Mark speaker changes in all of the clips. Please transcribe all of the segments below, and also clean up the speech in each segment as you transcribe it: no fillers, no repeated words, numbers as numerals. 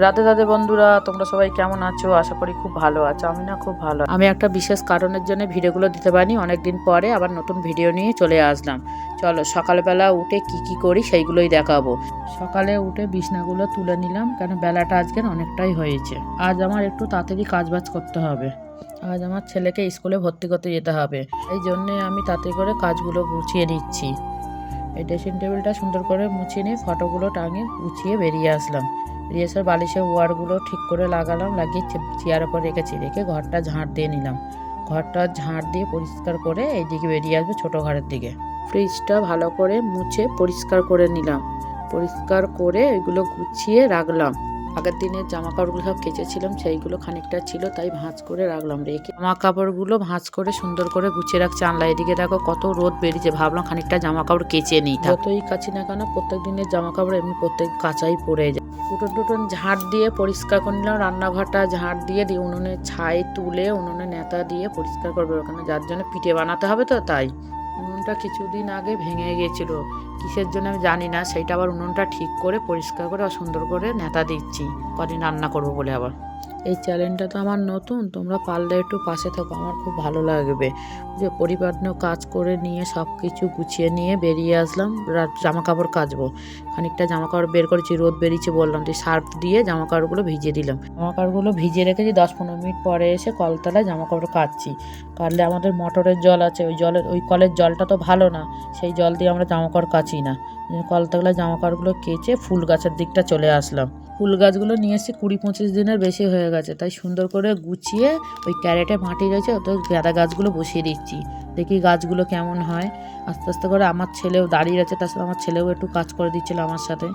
Speaker 1: রাধে রাধে বন্ধুরা, তোমরা সবাই কেমন আছো? আশা করি খুব ভালো আছো। আমি না খুব ভালো। আমি একটা বিশেষ কারণের জন্য ভিডিওগুলো দিতে পারিনি, অনেকদিন পরে আবার নতুন ভিডিও নিয়ে চলে আসলাম। চলো সকালবেলা উঠে কি করি সেইগুলোই দেখাবো। সকালে উঠে বিছনাগুলো তুলে নিলাম, কেন বেলাটা আজকের অনেকটাই হয়েছে। আজ আমার একটু তাড়াতাড়ি কাজবাজ করতে হবে। আজ আমার ছেলেকে স্কুলে ভর্তি করতে যেতে হবে, এই জন্যে আমি তাড়াতাড়ি করে কাজগুলো গুছিয়ে নিচ্ছি। এই ড্রেসিং টেবিলটা সুন্দর করে মুছিয়ে নিয়ে ফটোগুলো টাঙিয়ে গুছিয়ে বেরিয়ে আসলাম। বেরিয়ে আসার বালিশের ওয়ারগুলো ঠিক করে লাগালাম, লাগিয়ে চেয়ার ওপর রেখে ঘরটা ঝাঁট দিয়ে নিলাম। ঘরটা ঝাঁট দিয়ে পরিষ্কার করে এইদিকে বেরিয়ে আসবো ছোটো ঘরের দিকে। ফ্রিজটা ভালো করে মুছে পরিষ্কার করে নিলাম। পরিষ্কার করে এগুলো গুছিয়ে রাখলাম। আগের দিনের জামা কাপড়গুলো সব কেচেছিলাম, সেইগুলো খানিকটা ছিল তাই ভাঁজ করে রাখলাম। রেখে জামা কাপড়গুলো ভাঁজ করে সুন্দর করে গুছিয়ে রাখছি আনলা। এদিকে দেখো কত রোদ বেরিয়েছে, ভাবলাম খানিকটা জামা কাপড় কেচে নিই। যতই কাছি না কেন প্রত্যেক দিনের জামা কাপড় এমনি প্রত্যেক কাচাই পড়ে যায়। উঠোন ঝাঁট দিয়ে পরিষ্কার করে নিলাম। রান্নাঘরটা ঝাঁট দিয়ে উনুনে ছাই তুলে উনুনে নেতা দিয়ে পরিষ্কার করবো, ওখানে যার জন্য পিঠে বানাতে হবে তো তাই। উনুনটা কিছুদিন আগে ভেঙে গিয়েছিল, কিসের জন্য আমি জানি না। সেইটা আবার উনুনটা ঠিক করে পরিষ্কার করে সুন্দর করে নেতা দিচ্ছি, কদিন রান্না করবো বলে। আবার এই চ্যানেলটা তো আমার নতুন, তোমরা পারলে একটু পাশে থাকো, আমার খুব ভালো লাগবে। যে পরিপাটন কাজ করে নিয়ে সব কিছু গুছিয়ে নিয়ে বেরিয়ে আসলাম। জামা কাপড় কাচবো। খানিকটা জামা কাপড় বের করেছি, রোদ বেরিয়েছে বললাম, তো সার্ফ দিয়ে জামা কাপড়গুলো ভিজিয়ে দিলাম। জামা কাপড়গুলো ভিজিয়ে রেখেছি, 10-15 মিনিট পরে এসে কলতলায় জামা কাপড় কাচছি। কাটলে আমাদের মোটরের জল আছে, ওই কলের জলটা তো ভালো না, সেই জল দিয়ে আমরা জামা কাপড় কাচি না। কলতলায় জামা কাপড়গুলো কেচে ফুল গাছের দিকটা চলে আসলাম। ফুল গাছগুলো নিয়ে এসেছি 20-25 দিনের বেশি হয়ে গেছে, তাই সুন্দর করে গুছিয়ে ওই ক্যারেটে মাটি রয়েছে ওতে গাঁদা গাছগুলো বসিয়ে দিচ্ছি। দেখি গাছগুলো কেমন হয়। আস্তে আস্তে করে আমার ছেলেও দাঁড়িয়ে আছে, তার সাথে আমার ছেলেও একটু কাজ করে দিচ্ছিল আমার সাথে।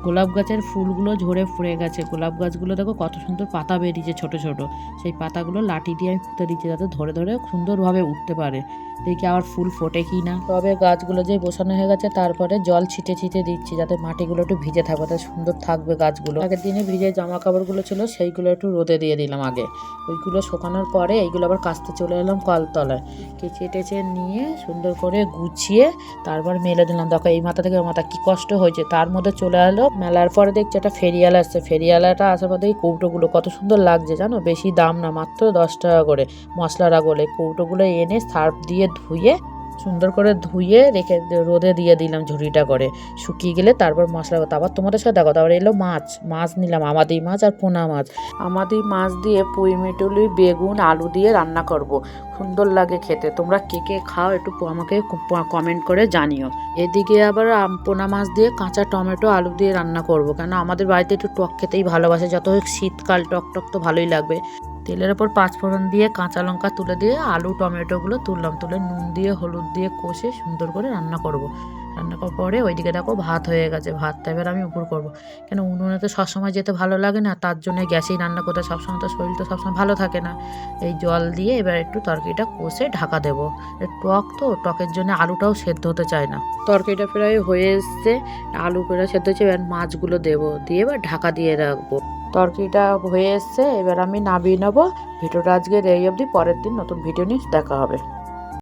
Speaker 1: গোলাপ গাছের ফুলগুলো ঝরে ফুরে গেছে। গোলাপ গাছগুলো দেখো কত সুন্দর পাতা বেরিয়েছে ছোট ছোট। সেই পাতাগুলো লাঠি দিয়ে আমি পুঁতে দিচ্ছি, যাতে ধরে ধরে সুন্দরভাবে উঠতে পারে। দেখি আবার ফুল ফোটে কি না। তবে গাছগুলো যে বসানো হয়ে গেছে, তারপরে জল ছিটে দিচ্ছি, যাতে মাটিগুলো একটু ভিজে থাকবে, তাতে সুন্দর থাকবে গাছগুলো। আগের দিনে ভিজে জামা কাপড়গুলো ছিল সেইগুলো একটু রোদে দিয়ে দিলাম আগে। ওইগুলো শুকানোর পরে এইগুলো আবার কাচতে চলে এলাম কলতলায়। কেচে টেচে নিয়ে সুন্দর করে গুছিয়ে তারপর মেলে দিলাম। দেখো এই মাথা থেকে ওই মাথা কি কষ্ট হয়েছে। তার মধ্যে চলে এলো মেলার পরে, দেখছি একটা ফেরিয়ালা আসছে। ফেরিয়ালাটা আসার পর দেখি কৌটোগুলো কত সুন্দর লাগছে জানো, বেশি দাম না, মাত্র 10 টাকা করে মশলারা বলে। কৌটোগুলো এনে সার্ফ দিয়ে ধুয়ে সুন্দর করে রেখে রোদে দিয়ে দিলাম ঝুড়িটা করে। শুকিয়ে গেলে তারপর মশলা করতে। আবার তোমাদের সাথে দেখো, তারপরে এলো মাছ নিলাম, আমাদি মাছ আর পোনা মাছ। আমাদি মাছ দিয়ে পুঁই মিটুলি বেগুন আলু দিয়ে রান্না করব, সুন্দর লাগে খেতে। তোমরা কে খাও একটু আমাকে কমেন্ট করে জানিও। এদিকে আবার পোনা মাছ দিয়ে কাঁচা টমেটো আলু দিয়ে রান্না করব, কেন আমাদের বাড়িতে একটু টক খেতেই ভালোবাসে, যত শীতকাল টক তো ভালোই লাগবে। তেলের ওপর 5 ফোড়ন দিয়ে কাঁচা লঙ্কা তুলে দিয়ে আলু টমেটোগুলো তুলে নুন দিয়ে হলুদ দিয়ে কষে সুন্দর করে রান্না করব। রান্না করার পরে ওইদিকে দেখো ভাত হয়ে গেছে। ভাতটা এবার আমি উপর করব, কেন উনুনে তো সবসময় যেতে ভালো লাগে না, তার জন্য গ্যাসেই রান্না করতে। সবসময় তো শরীর তো সবসময় ভালো থাকে না। এই জল দিয়ে এবার একটু তরকারিটা কষে ঢাকা দেবো। টক তো, টকের জন্য আলুটাও সেদ্ধ হতে চায় না। তরকারিটা প্রায় হয়ে এসছে, আলু প্রায় সেদ্ধ হচ্ছে। এবার মাছগুলো দেবো, দিয়ে এবার ঢাকা দিয়ে রাখবো। তরকারিটা হয়ে এসছে, এবার আমি নামিয়ে নেবো। ভিডিওটা আজকের এই অবধি, পরের দিন নতুন ভিডিও নিয়ে দেখা হবে।